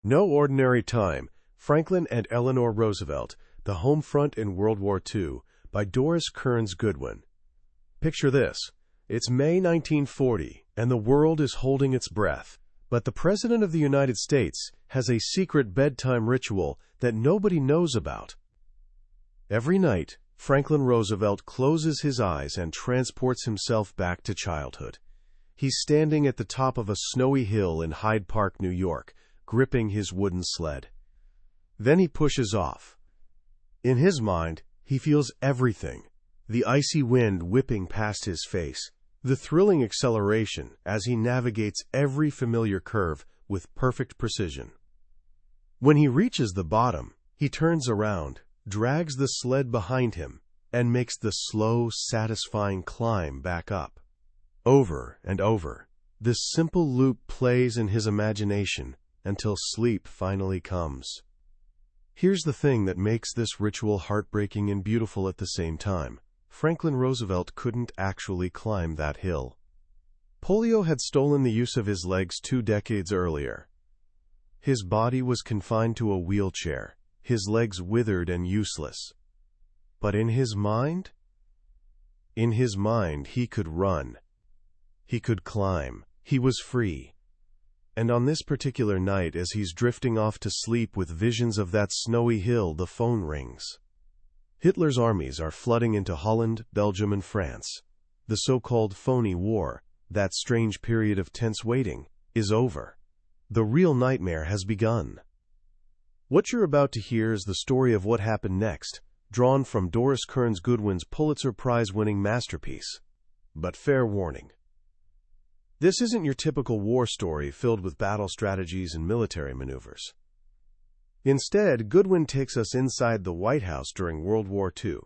No Ordinary Time, Franklin and Eleanor Roosevelt, The Home Front in World War II, by Doris Kearns Goodwin. Picture this. It's May 1940, and the world is holding its breath. But the President of the United States has a secret bedtime ritual that nobody knows about. Every night, Franklin Roosevelt closes his eyes and transports himself back to childhood. He's standing at the top of a snowy hill in Hyde Park, New York, gripping his wooden sled. Then he pushes off. In his mind, he feels everything. The icy wind whipping past his face, the thrilling acceleration as he navigates every familiar curve with perfect precision. When he reaches the bottom, he turns around, drags the sled behind him, and makes the slow, satisfying climb back up. Over and over, this simple loop plays in his imagination until sleep finally comes. Here's the thing that makes this ritual heartbreaking and beautiful at the same time. Franklin Roosevelt couldn't actually climb that hill. Polio had stolen the use of his legs 2 decades earlier. His body was confined to a wheelchair, his legs withered and useless. But in his mind? In his mind, he could run. He could climb. He was free. And on this particular night, as he's drifting off to sleep with visions of that snowy hill, the phone rings. Hitler's armies are flooding into Holland, Belgium, and France. The so-called phony war, that strange period of tense waiting, is over. The real nightmare has begun. What you're about to hear is the story of what happened next, drawn from Doris Kearns Goodwin's Pulitzer Prize-winning masterpiece. But fair warning. This isn't your typical war story filled with battle strategies and military maneuvers. Instead, Goodwin takes us inside the White House during World War II,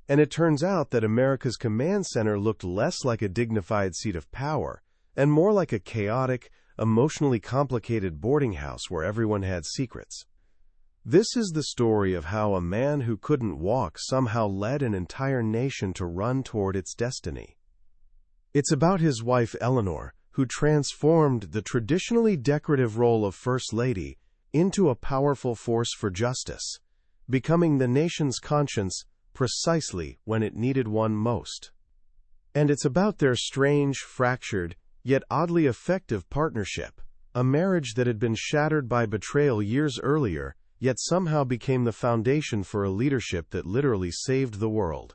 and it turns out that America's command center looked less like a dignified seat of power and more like a chaotic, emotionally complicated boarding house where everyone had secrets. This is the story of how a man who couldn't walk somehow led an entire nation to run toward its destiny. It's about his wife Eleanor, who transformed the traditionally decorative role of First Lady into a powerful force for justice, becoming the nation's conscience precisely when it needed one most. And it's about their strange, fractured, yet oddly effective partnership, a marriage that had been shattered by betrayal years earlier, yet somehow became the foundation for a leadership that literally saved the world.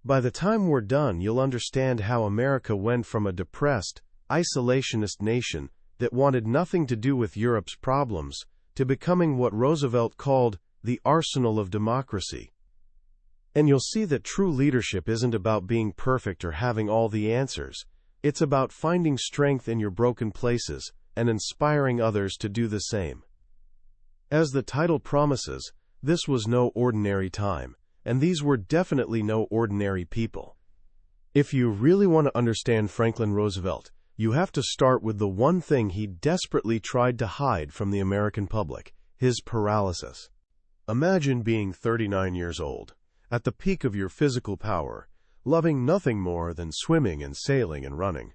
By the time we're done, you'll understand how America went from a depressed, isolationist nation that wanted nothing to do with Europe's problems to becoming what Roosevelt called the arsenal of democracy. And you'll see that true leadership isn't about being perfect or having all the answers. It's about finding strength in your broken places and inspiring others to do the same. As the title promises, this was no ordinary time, and these were definitely no ordinary people. If you really want to understand Franklin Roosevelt, you have to start with the one thing he desperately tried to hide from the American public: his paralysis. Imagine being 39 years old, at the peak of your physical power, loving nothing more than swimming and sailing and running.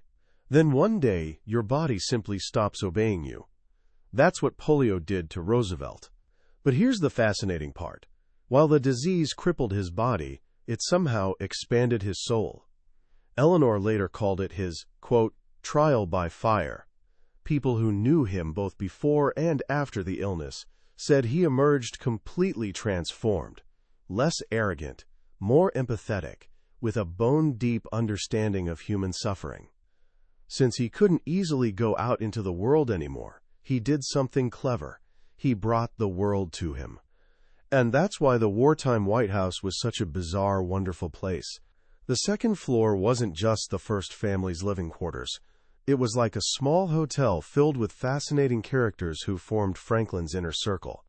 Then one day, your body simply stops obeying you. That's what polio did to Roosevelt. But here's the fascinating part. While the disease crippled his body, it somehow expanded his soul. Eleanor later called it his, quote, trial by fire. People who knew him both before and after the illness said he emerged completely transformed, less arrogant, more empathetic, with a bone-deep understanding of human suffering. Since he couldn't easily go out into the world anymore, he did something clever. He brought the world to him. And that's why the wartime White House was such a bizarre, wonderful place. The second floor wasn't just the first family's living quarters. It was like a small hotel filled with fascinating characters who formed Franklin's inner circle.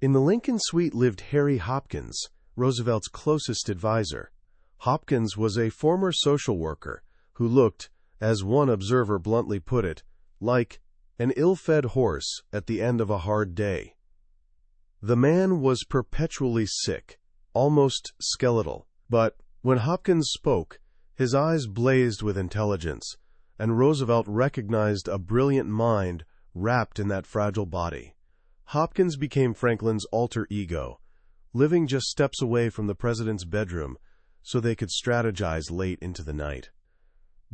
In the Lincoln Suite lived Harry Hopkins, Roosevelt's closest advisor. Hopkins was a former social worker who looked, as one observer bluntly put it, like an ill-fed horse at the end of a hard day. The man was perpetually sick, almost skeletal, but when Hopkins spoke, his eyes blazed with intelligence, and Roosevelt recognized a brilliant mind wrapped in that fragile body. Hopkins became Franklin's alter ego, living just steps away from the president's bedroom so they could strategize late into the night.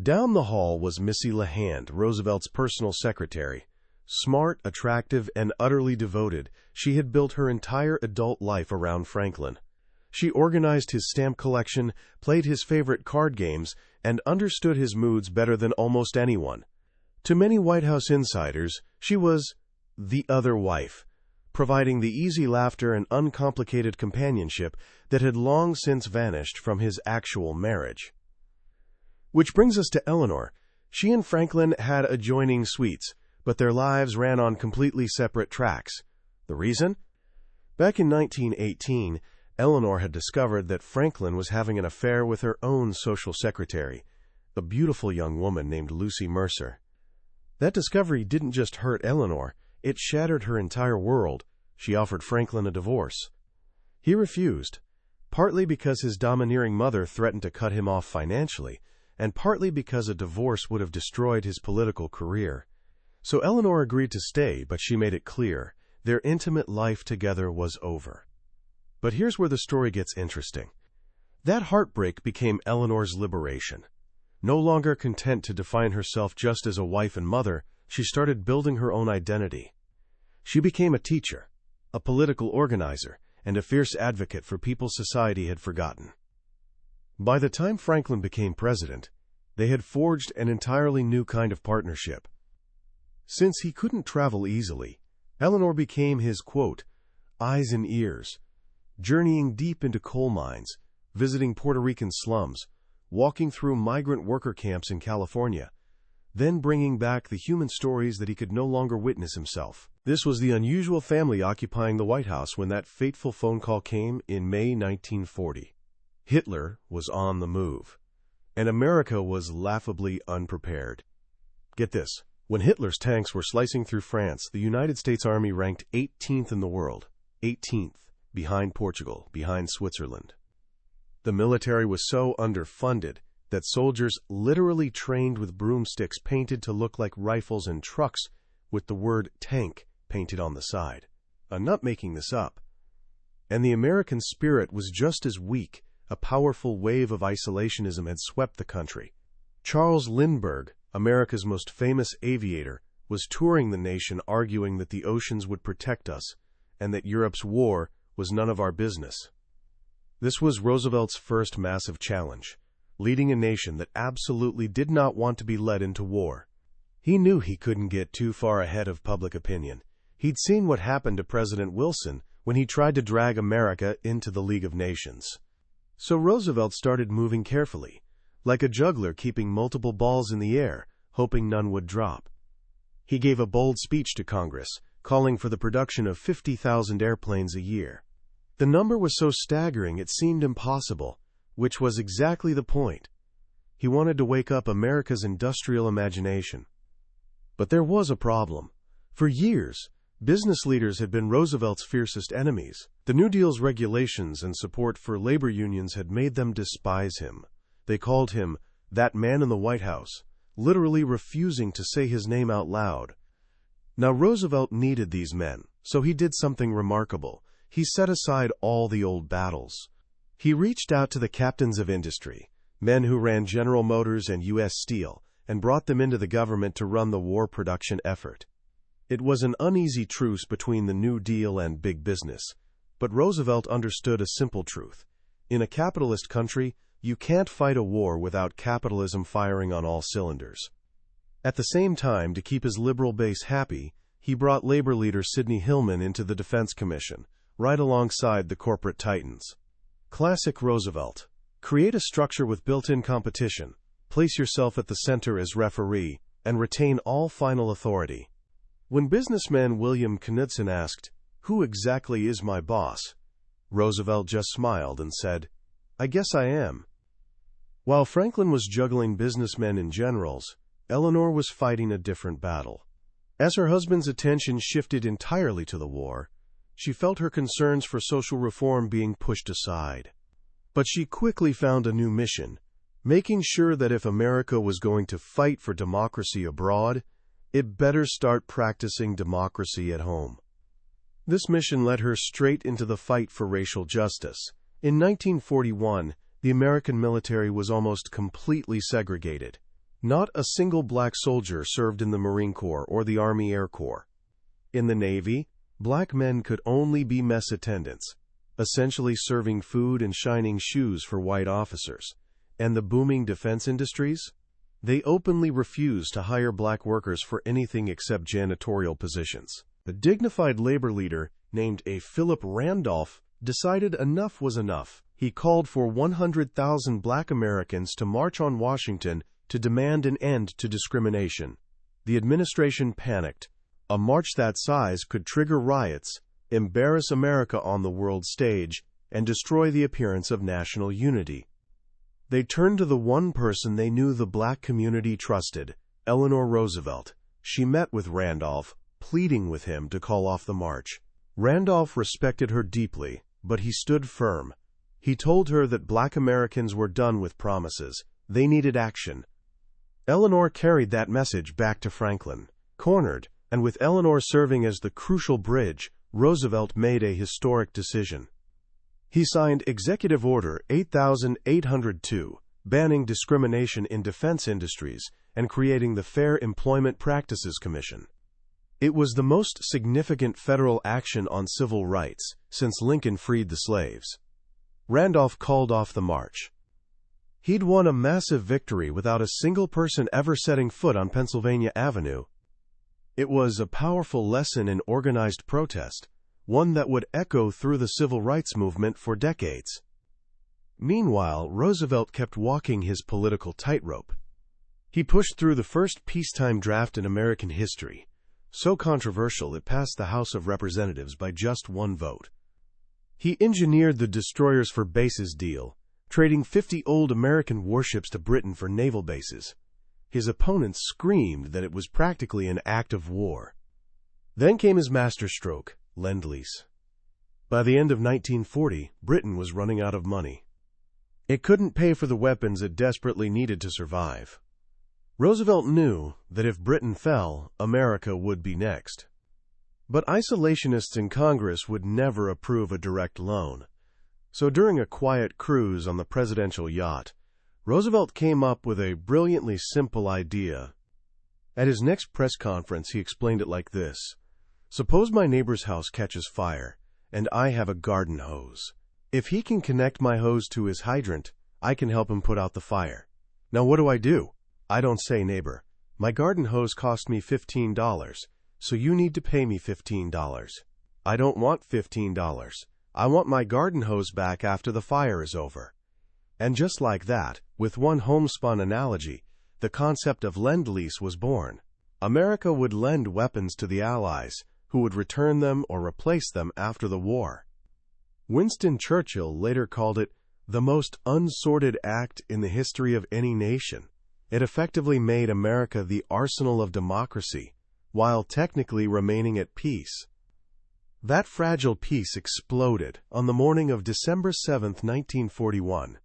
Down the hall was Missy LeHand, Roosevelt's personal secretary. Smart, attractive, and utterly devoted, she had built her entire adult life around Franklin. She organized his stamp collection, played his favorite card games, and understood his moods better than almost anyone. To many White House insiders, she was the other wife, providing the easy laughter and uncomplicated companionship that had long since vanished from his actual marriage. Which brings us to Eleanor. She and Franklin had adjoining suites, but their lives ran on completely separate tracks. The reason? Back in 1918, Eleanor had discovered that Franklin was having an affair with her own social secretary, a beautiful young woman named Lucy Mercer. That discovery didn't just hurt Eleanor, it shattered her entire world. She offered Franklin a divorce. He refused, partly because his domineering mother threatened to cut him off financially, and partly because a divorce would have destroyed his political career. So Eleanor agreed to stay, but she made it clear their intimate life together was over. But here's where the story gets interesting. That heartbreak became Eleanor's liberation. No longer content to define herself just as a wife and mother, she started building her own identity. She became a teacher, a political organizer, and a fierce advocate for people society had forgotten. By the time Franklin became president, they had forged an entirely new kind of partnership. Since he couldn't travel easily, Eleanor became his, quote, eyes and ears, journeying deep into coal mines, visiting Puerto Rican slums, walking through migrant worker camps in California, then bringing back the human stories that he could no longer witness himself. This was the unusual family occupying the White House when that fateful phone call came in May 1940. Hitler was on the move, and America was laughably unprepared. Get this. When Hitler's tanks were slicing through France, the United States Army ranked 18th in the world, 18th, behind Portugal, behind Switzerland. The military was so underfunded that soldiers literally trained with broomsticks painted to look like rifles and trucks with the word tank painted on the side. I'm not making this up. And the American spirit was just as weak. A powerful wave of isolationism had swept the country. Charles Lindbergh, America's most famous aviator, was touring the nation arguing that the oceans would protect us and that Europe's war was none of our business. This was Roosevelt's first massive challenge, leading a nation that absolutely did not want to be led into war. He knew he couldn't get too far ahead of public opinion. He'd seen what happened to President Wilson when he tried to drag America into the League of Nations. So Roosevelt started moving carefully, like a juggler keeping multiple balls in the air, hoping none would drop. He gave a bold speech to Congress, calling for the production of 50,000 airplanes a year. The number was so staggering it seemed impossible, which was exactly the point. He wanted to wake up America's industrial imagination. But there was a problem. For years, business leaders had been Roosevelt's fiercest enemies. The New Deal's regulations and support for labor unions had made them despise him. They called him that man in the White House, literally refusing to say his name out loud. Now Roosevelt needed these men, so he did something remarkable. He set aside all the old battles. He reached out to the captains of industry, men who ran General Motors and U.S. Steel, and brought them into the government to run the war production effort. It was an uneasy truce between the New Deal and big business, but Roosevelt understood a simple truth. In a capitalist country, you can't fight a war without capitalism firing on all cylinders. At the same time, to keep his liberal base happy, he brought labor leader Sidney Hillman into the Defense Commission, right alongside the corporate titans. Classic Roosevelt. Create a structure with built-in competition, place yourself at the center as referee, and retain all final authority. When businessman William Knudsen asked, "Who exactly is my boss?" Roosevelt just smiled and said, "I guess I am." While Franklin was juggling businessmen and generals, Eleanor was fighting a different battle. As her husband's attention shifted entirely to the war, she felt her concerns for social reform being pushed aside. But she quickly found a new mission, making sure that if America was going to fight for democracy abroad, it better start practicing democracy at home. This mission led her straight into the fight for racial justice. In 1941, the American military was almost completely segregated. Not a single black soldier served in the Marine Corps or the Army Air Corps. In the Navy, black men could only be mess attendants, essentially serving food and shining shoes for white officers. And the booming defense industries? They openly refused to hire black workers for anything except janitorial positions. A dignified labor leader named A. Philip Randolph decided enough was enough. He called for 100,000 black Americans to march on Washington to demand an end to discrimination. The administration panicked. A march that size could trigger riots, embarrass America on the world stage, and destroy the appearance of national unity. They turned to the one person they knew the black community trusted, Eleanor Roosevelt. She met with Randolph, pleading with him to call off the march. Randolph respected her deeply, but he stood firm. He told her that black Americans were done with promises. They needed action. Eleanor carried that message back to Franklin. Cornered, and with Eleanor serving as the crucial bridge, Roosevelt made a historic decision. He signed Executive Order 8802, banning discrimination in defense industries and creating the Fair Employment Practices Commission. It was the most significant federal action on civil rights since Lincoln freed the slaves. Randolph called off the march. He'd won a massive victory without a single person ever setting foot on Pennsylvania Avenue. It was a powerful lesson in organized protest, one that would echo through the civil rights movement for decades. Meanwhile, Roosevelt kept walking his political tightrope. He pushed through the first peacetime draft in American history, so controversial it passed the House of Representatives by just one vote. He engineered the destroyers for bases deal, trading 50 old American warships to Britain for naval bases. His opponents screamed that it was practically an act of war. Then came his masterstroke, Lend-Lease. By the end of 1940, Britain was running out of money. It couldn't pay for the weapons it desperately needed to survive. Roosevelt knew that if Britain fell, America would be next. But isolationists in Congress would never approve a direct loan. So during a quiet cruise on the presidential yacht, Roosevelt came up with a brilliantly simple idea. At his next press conference, he explained it like this. Suppose my neighbor's house catches fire, and I have a garden hose. If he can connect my hose to his hydrant, I can help him put out the fire. Now what do? I don't say, neighbor, my garden hose cost me $15, so you need to pay me $15. I don't want $15. I want my garden hose back after the fire is over. And just like that, with one homespun analogy, the concept of Lend-Lease was born. America would lend weapons to the Allies, who would return them or replace them after the war. Winston Churchill later called it the most unsordid act in the history of any nation. It effectively made America the arsenal of democracy, while technically remaining at peace. That fragile peace exploded on the morning of December 7, 1941.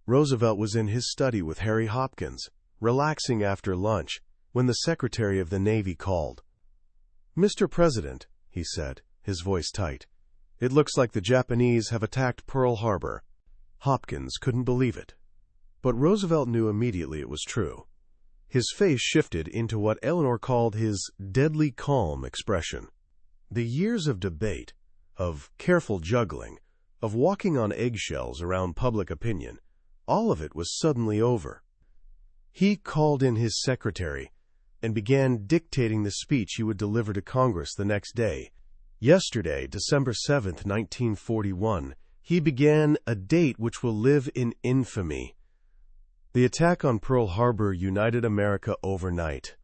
Roosevelt was in his study with Harry Hopkins, relaxing after lunch, when the Secretary of the Navy called. "Mr. President," he said, his voice tight, "it looks like the Japanese have attacked Pearl Harbor." Hopkins couldn't believe it. But Roosevelt knew immediately it was true. His face shifted into what Eleanor called his deadly calm expression. The years of debate, of careful juggling, of walking on eggshells around public opinion, all of it was suddenly over. He called in his secretary and began dictating the speech he would deliver to Congress the next day. Yesterday, December 7, 1941, he began a date which will live in infamy. The attack on Pearl Harbor united America overnight.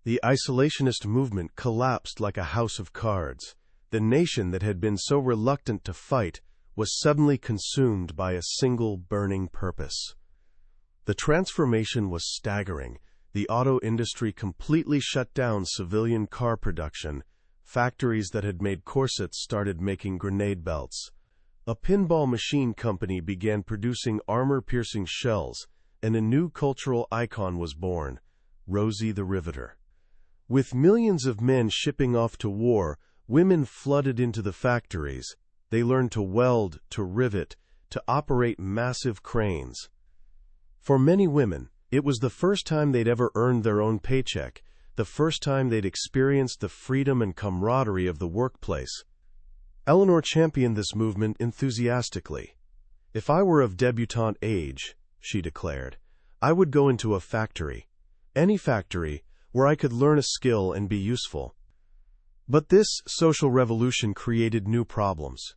The isolationist movement collapsed like a house of cards. The nation that had been so reluctant to fight was suddenly consumed by a single burning purpose. The transformation was staggering. The auto industry completely shut down civilian car production. Factories that had made corsets started making grenade belts. A pinball machine company began producing armor-piercing shells, and a new cultural icon was born, Rosie the Riveter. With millions of men shipping off to war, women flooded into the factories. They learned to weld, to rivet, to operate massive cranes. For many women, it was the first time they'd ever earned their own paycheck, the first time they'd experienced the freedom and camaraderie of the workplace. Eleanor championed this movement enthusiastically. "If I were of debutante age," she declared, "I would go into a factory. Any factory, where I could learn a skill and be useful." But this social revolution created new problems.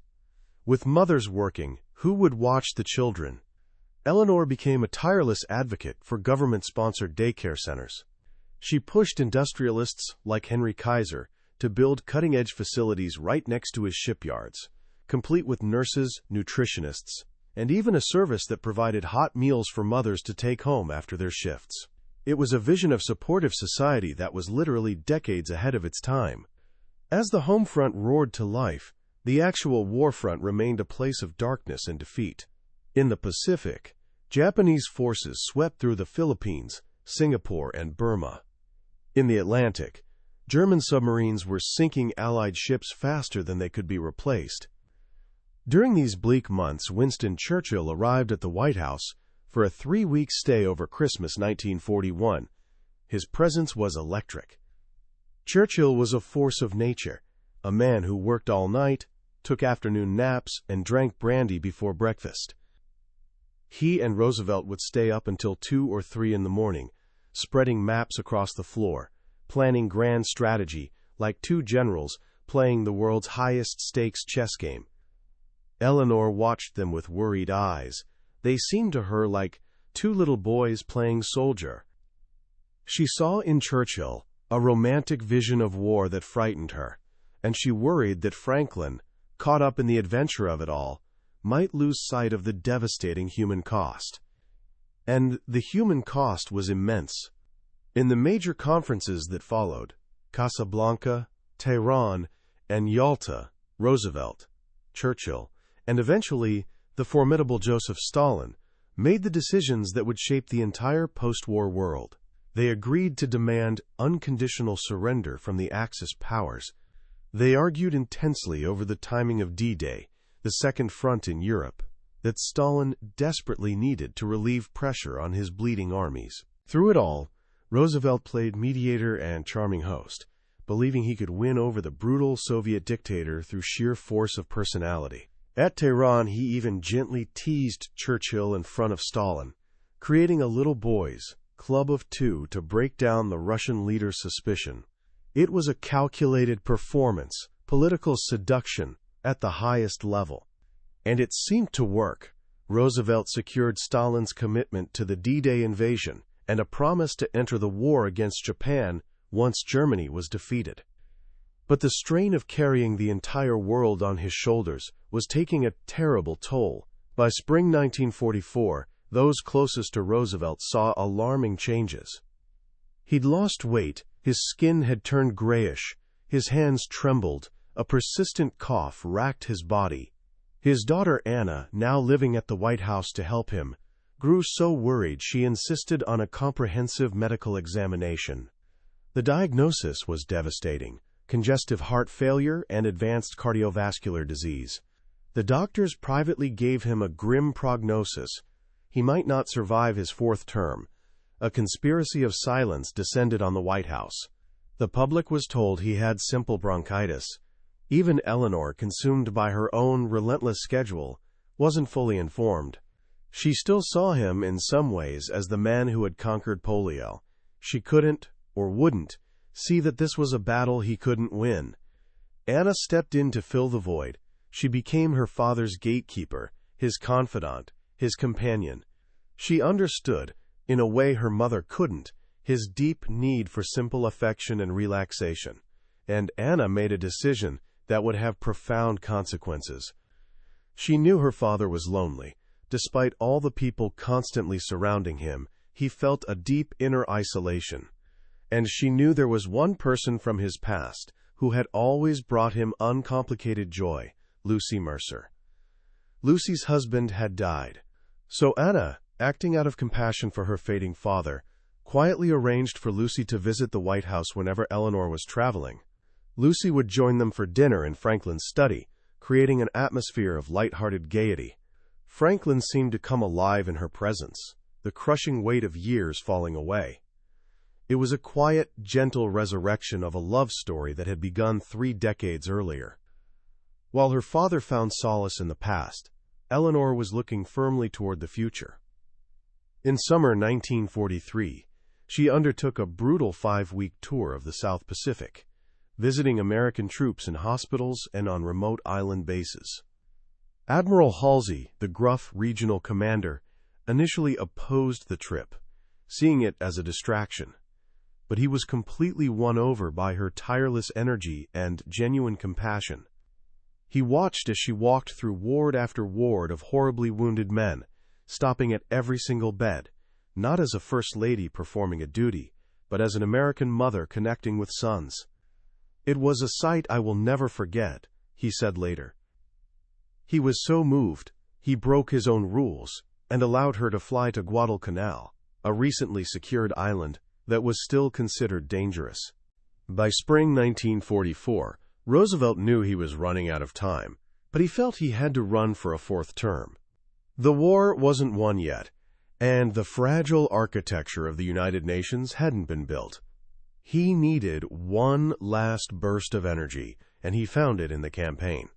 With mothers working, who would watch the children? Eleanor became a tireless advocate for government-sponsored daycare centers. She pushed industrialists like Henry Kaiser to build cutting-edge facilities right next to his shipyards, complete with nurses, nutritionists, and even a service that provided hot meals for mothers to take home after their shifts. It was a vision of supportive society that was literally decades ahead of its time. As the home front roared to life, the actual war front remained a place of darkness and defeat. In the Pacific, Japanese forces swept through the Philippines, Singapore, and Burma. In the Atlantic, German submarines were sinking Allied ships faster than they could be replaced. During these bleak months, Winston Churchill arrived at the White House for a 3-week stay over Christmas 1941. His presence was electric. Churchill was a force of nature, a man who worked all night, took afternoon naps, and drank brandy before breakfast. He and Roosevelt would stay up until 2 or 3 in the morning, spreading maps across the floor, planning grand strategy, like two generals playing the world's highest-stakes chess game. Eleanor watched them with worried eyes. They seemed to her like two little boys playing soldier. She saw in Churchill a romantic vision of war that frightened her, and she worried that Franklin, caught up in the adventure of it all, might lose sight of the devastating human cost. And the human cost was immense. In the major conferences that followed, Casablanca, Tehran, and Yalta, Roosevelt, Churchill, and eventually the formidable Joseph Stalin made the decisions that would shape the entire post-war world. They agreed to demand unconditional surrender from the Axis powers. They argued intensely over the timing of D-Day, the Second Front in Europe, that Stalin desperately needed to relieve pressure on his bleeding armies. Through it all, Roosevelt played mediator and charming host, believing he could win over the brutal Soviet dictator through sheer force of personality. At Tehran, he even gently teased Churchill in front of Stalin, creating a little boys' club of two to break down the Russian leader's suspicion. It was a calculated performance, political seduction at the highest level. And it seemed to work. Roosevelt secured Stalin's commitment to the D-Day invasion and a promise to enter the war against Japan once Germany was defeated. But the strain of carrying the entire world on his shoulders was taking a terrible toll. By spring 1944, those closest to Roosevelt saw alarming changes. He'd lost weight, his skin had turned grayish, his hands trembled, a persistent cough racked his body. His daughter Anna, now living at the White House to help him, grew so worried she insisted on a comprehensive medical examination. The diagnosis was devastating: congestive heart failure and advanced cardiovascular disease. The doctors privately gave him a grim prognosis. He might not survive his 4th term. A conspiracy of silence descended on the White House. The public was told he had simple bronchitis. Even Eleanor, consumed by her own relentless schedule, wasn't fully informed. She still saw him in some ways as the man who had conquered polio. She couldn't, or wouldn't, see that this was a battle he couldn't win. Anna stepped in to fill the void. She became her father's gatekeeper, his confidant, his companion. She understood, in a way her mother couldn't, his deep need for simple affection and relaxation. And Anna made a decision that would have profound consequences. She knew her father was lonely. Despite all the people constantly surrounding him, he felt a deep inner isolation. And she knew there was one person from his past who had always brought him uncomplicated joy: Lucy Mercer. Lucy's husband had died. So Anna, acting out of compassion for her fading father, quietly arranged for Lucy to visit the White House whenever Eleanor was traveling. Lucy would join them for dinner in Franklin's study, creating an atmosphere of light-hearted gaiety. Franklin seemed to come alive in her presence, the crushing weight of years falling away. It was a quiet, gentle resurrection of a love story that had begun 3 decades earlier. While her father found solace in the past, Eleanor was looking firmly toward the future. In summer 1943, she undertook a brutal 5-week tour of the South Pacific, visiting American troops in hospitals and on remote island bases. Admiral Halsey, the gruff regional commander, initially opposed the trip, seeing it as a distraction, but he was completely won over by her tireless energy and genuine compassion. He watched as she walked through ward after ward of horribly wounded men, stopping at every single bed, not as a first lady performing a duty, but as an American mother connecting with sons. "It was a sight I will never forget," he said later. He was so moved, he broke his own rules and allowed her to fly to Guadalcanal, a recently secured island that was still considered dangerous. By spring 1944, Roosevelt knew he was running out of time, but he felt he had to run for a 4th term. The war wasn't won yet, and the fragile architecture of the United Nations hadn't been built. He needed one last burst of energy, and he found it in the campaign.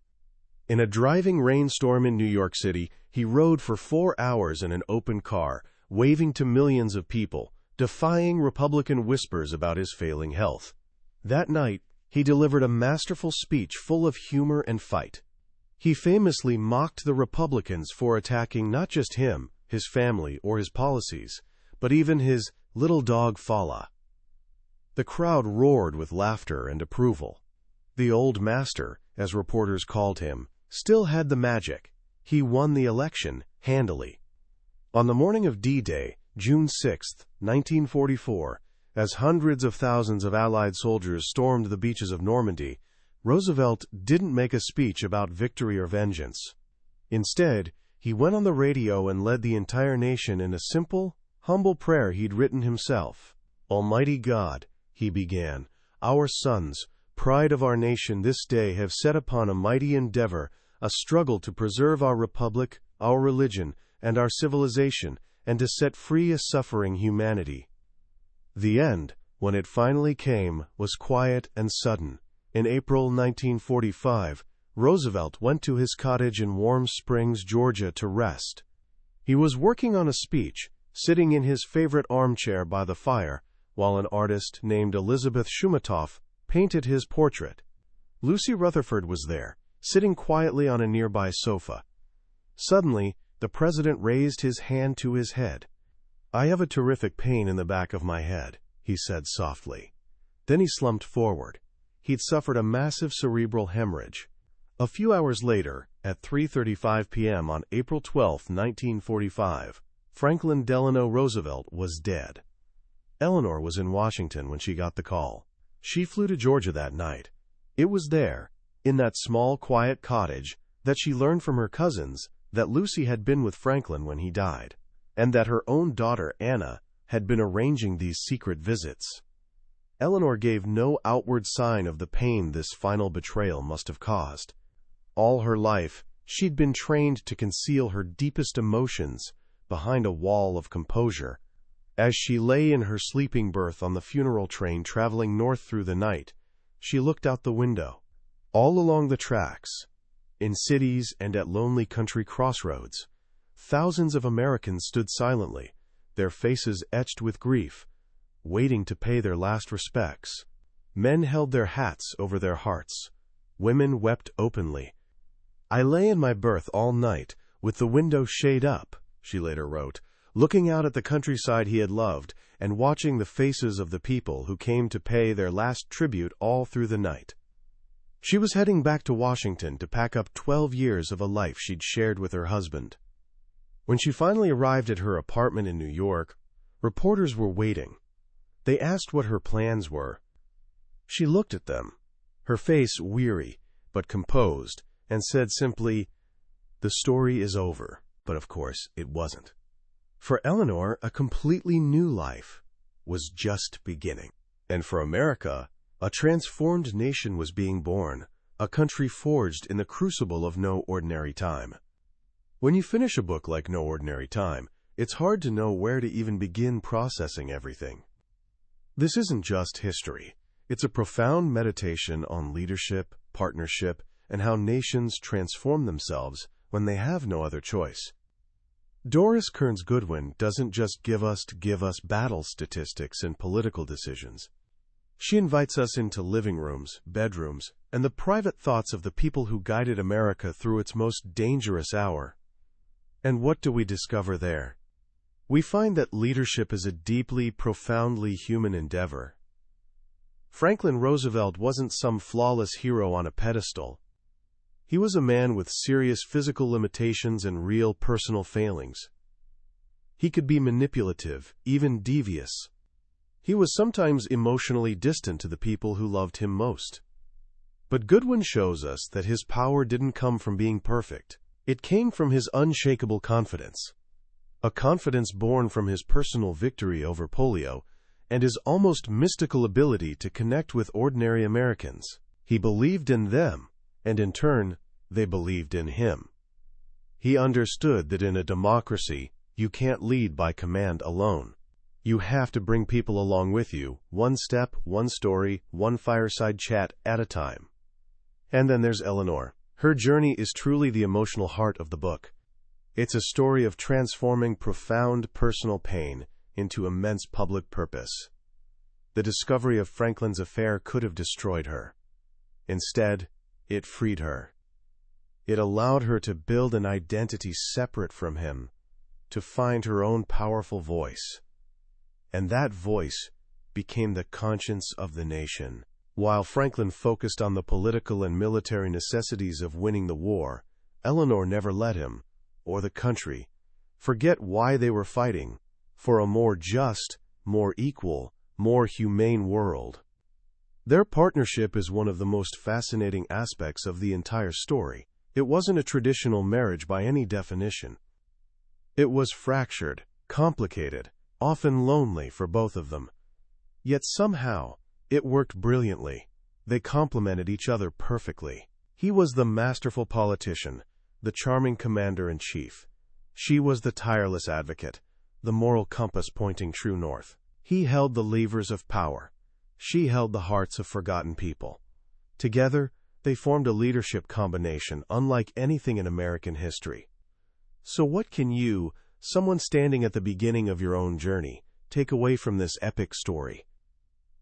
In a driving rainstorm in New York City, he rode for 4 hours in an open car, waving to millions of people, defying Republican whispers about his failing health. That night, he delivered a masterful speech full of humor and fight. He famously mocked the Republicans for attacking not just him, his family, or his policies, but even his little dog Fala. The crowd roared with laughter and approval. The old master, as reporters called him, still had the magic. He won the election handily. On the morning of D-Day, June 6, 1944, as hundreds of thousands of Allied soldiers stormed the beaches of Normandy, Roosevelt didn't make a speech about victory or vengeance. Instead, he went on the radio and led the entire nation in a simple, humble prayer he'd written himself. "Almighty God," he began, "our sons, pride of our nation, this day have set upon a mighty endeavor, a struggle to preserve our republic, our religion, and our civilization, and to set free a suffering humanity." The end, when it finally came, was quiet and sudden. In April 1945, Roosevelt went to his cottage in Warm Springs, Georgia, to rest. He was working on a speech, sitting in his favorite armchair by the fire, while an artist named Elizabeth Shumatoff painted his portrait. Lucy Rutherford was there, sitting quietly on a nearby sofa. Suddenly, the president raised his hand to his head. "I have a terrific pain in the back of my head," he said softly. Then he slumped forward. He'd suffered a massive cerebral hemorrhage. A few hours later, at 3:35 p.m. on April 12, 1945, Franklin Delano Roosevelt was dead. Eleanor was in Washington when she got the call. She flew to Georgia that night. It was there, in that small, quiet cottage, that she learned from her cousins that Lucy had been with Franklin when he died, and that her own daughter, Anna, had been arranging these secret visits. Eleanor gave no outward sign of the pain this final betrayal must have caused. All her life, she'd been trained to conceal her deepest emotions behind a wall of composure. As she lay in her sleeping berth on the funeral train traveling north through the night, she looked out the window. All along the tracks, in cities and at lonely country crossroads, thousands of Americans stood silently, their faces etched with grief, waiting to pay their last respects. Men held their hats over their hearts. Women wept openly. "I lay in my berth all night, with the window shade up," she later wrote, looking out at the countryside he had loved and watching the faces of the people who came to pay their last tribute all through the night. She was heading back to Washington to pack up 12 years of a life she'd shared with her husband. When she finally arrived at her apartment in New York, reporters were waiting. They asked what her plans were. She looked at them, her face weary but composed, and said simply, "The story is over." But of course, it wasn't. For Eleanor, a completely new life was just beginning. And for America, a transformed nation was being born, a country forged in the crucible of no ordinary time. When you finish a book like No Ordinary Time, it's hard to know where to even begin processing everything. This isn't just history. It's a profound meditation on leadership, partnership, and how nations transform themselves when they have no other choice. Doris Kearns Goodwin doesn't just give us battle statistics and political decisions. She invites us into living rooms, bedrooms, and the private thoughts of the people who guided America through its most dangerous hour. And what do we discover there? We find that leadership is a deeply, profoundly human endeavor. Franklin Roosevelt wasn't some flawless hero on a pedestal. He was a man with serious physical limitations and real personal failings. He could be manipulative, even devious. He was sometimes emotionally distant to the people who loved him most. But Goodwin shows us that his power didn't come from being perfect. It came from his unshakable confidence. A confidence born from his personal victory over polio and his almost mystical ability to connect with ordinary Americans. He believed in them, and in turn, they believed in him. He understood that in a democracy, you can't lead by command alone. You have to bring people along with you, one step, one story, one fireside chat at a time. And then there's Eleanor. Her journey is truly the emotional heart of the book. It's a story of transforming profound personal pain into immense public purpose. The discovery of Franklin's affair could have destroyed her. Instead, it freed her. It allowed her to build an identity separate from him, to find her own powerful voice. And that voice became the conscience of the nation. While Franklin focused on the political and military necessities of winning the war, Eleanor never let him, or the country, forget why they were fighting for a more just, more equal, more humane world. Their partnership is one of the most fascinating aspects of the entire story. It wasn't a traditional marriage by any definition. It was fractured, complicated, often lonely for both of them. Yet somehow, it worked brilliantly. They complemented each other perfectly. He was the masterful politician, the charming commander-in-chief. She was the tireless advocate, the moral compass pointing true north. He held the levers of power. She held the hearts of forgotten people. Together, they formed a leadership combination unlike anything in American history. So what can you, someone standing at the beginning of your own journey, take away from this epic story?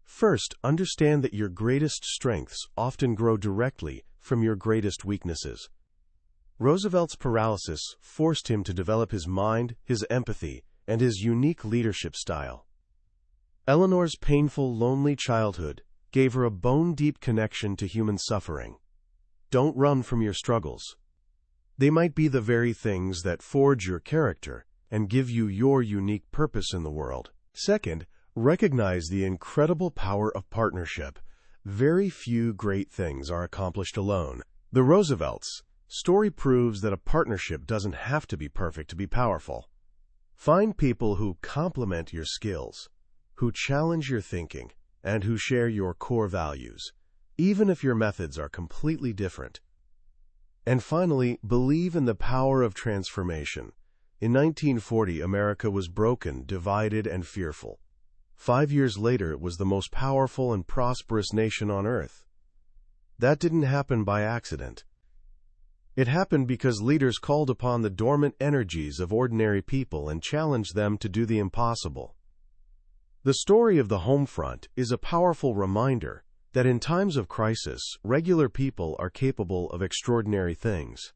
First, understand that your greatest strengths often grow directly from your greatest weaknesses. Roosevelt's paralysis forced him to develop his mind, his empathy, and his unique leadership style. Eleanor's painful, lonely childhood gave her a bone-deep connection to human suffering. Don't run from your struggles. They might be the very things that forge your character and give you your unique purpose in the world. Second, recognize the incredible power of partnership. Very few great things are accomplished alone. The Roosevelts' story proves that a partnership doesn't have to be perfect to be powerful. Find people who complement your skills, who challenge your thinking, and who share your core values, even if your methods are completely different. And finally, believe in the power of transformation. In 1940, America was broken, divided, and fearful. 5 years later, it was the most powerful and prosperous nation on earth. That didn't happen by accident. It happened because leaders called upon the dormant energies of ordinary people and challenged them to do the impossible. The story of the home front is a powerful reminder that in times of crisis, regular people are capable of extraordinary things.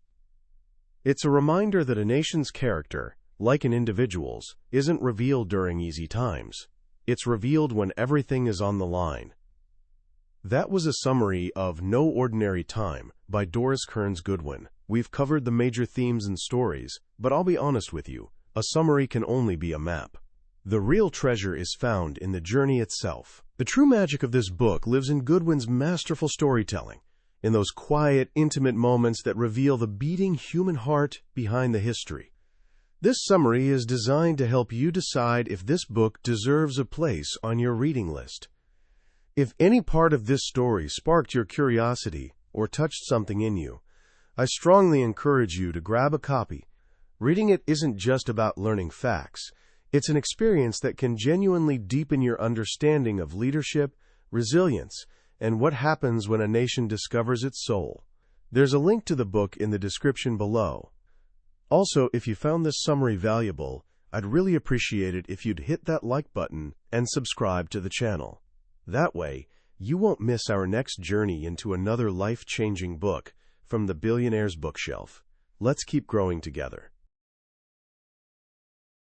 It's a reminder that a nation's character, like an individual's, isn't revealed during easy times. It's revealed when everything is on the line. That was a summary of No Ordinary Time by Doris Kearns Goodwin. We've covered the major themes and stories, but I'll be honest with you, a summary can only be a map. The real treasure is found in the journey itself. The true magic of this book lives in Goodwin's masterful storytelling, in those quiet, intimate moments that reveal the beating human heart behind the history. This summary is designed to help you decide if this book deserves a place on your reading list. If any part of this story sparked your curiosity or touched something in you, I strongly encourage you to grab a copy. Reading it isn't just about learning facts. It's an experience that can genuinely deepen your understanding of leadership, resilience, and what happens when a nation discovers its soul. There's a link to the book in the description below. Also, if you found this summary valuable, I'd really appreciate it if you'd hit that like button and subscribe to the channel. That way, you won't miss our next journey into another life-changing book from the billionaire's bookshelf. Let's keep growing together.